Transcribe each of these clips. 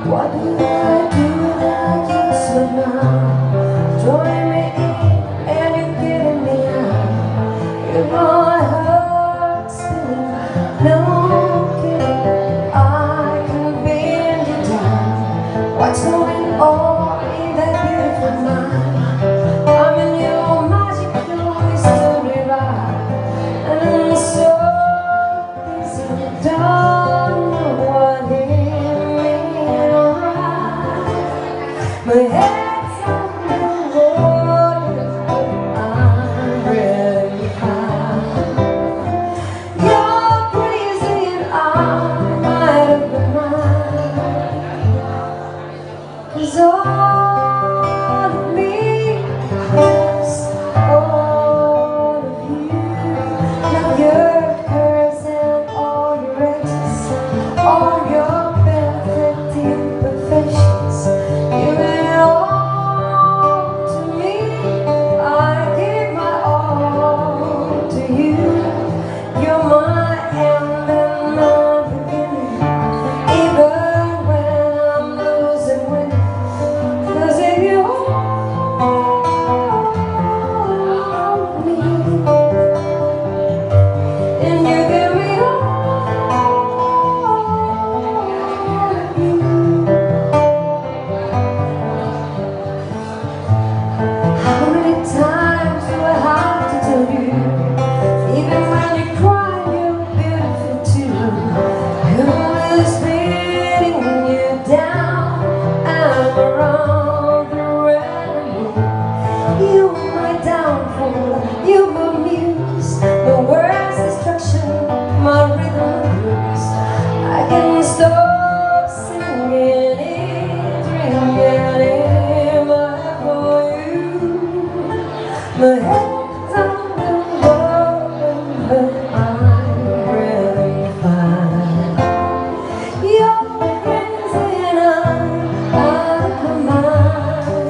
What do I do without you? So now join me in and you're getting me out. You're my heart spinning, no kidding. I can bend you down. What's going on in that beautiful mind? I'm in your magical mystery ride, and I'm so busy, don't know what hit me right. My head's on the water, I'm really high. You're crazy and I'm out of my mind. 'Cause all of me is all of you. Now your curves and all your edges, all your perfect imperfections. Give it all to me. I give my all to you. You're my end and my beginning, even when I'm losing winning. 'Cause if you hold me and you give me all of you, how many times do I have to tell you? Even when you cry, you're beautiful too. Who is beating you down and around the rainbow? You are my downfall, you my muse, my world's destruction, my rhythm blues. I can stop singing it, ringing in my head for you. My head's on the road, but I'm really fine. You're crazy and I'm out of my mind.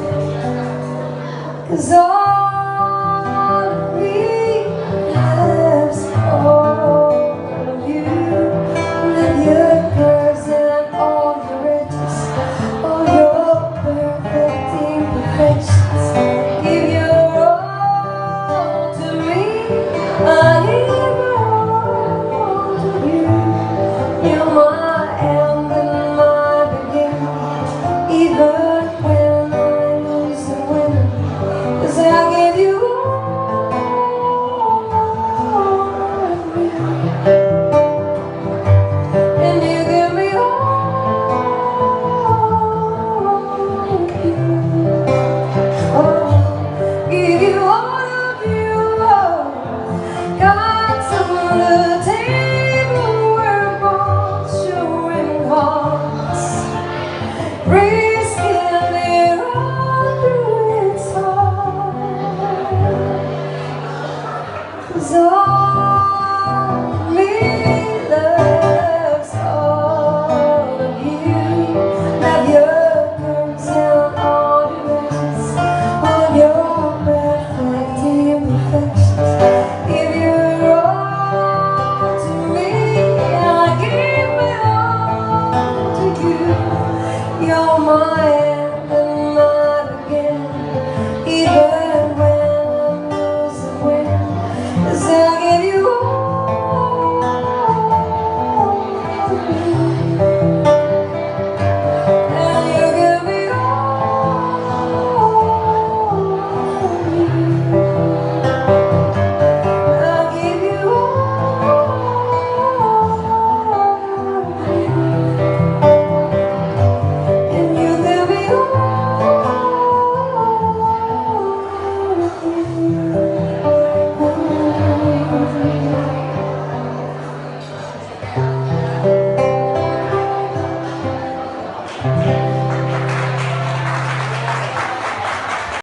'Cause all of me loves all of you. With your curves and all your edges, all your perfect imperfections. Give your all to me. I give my all to you. You're my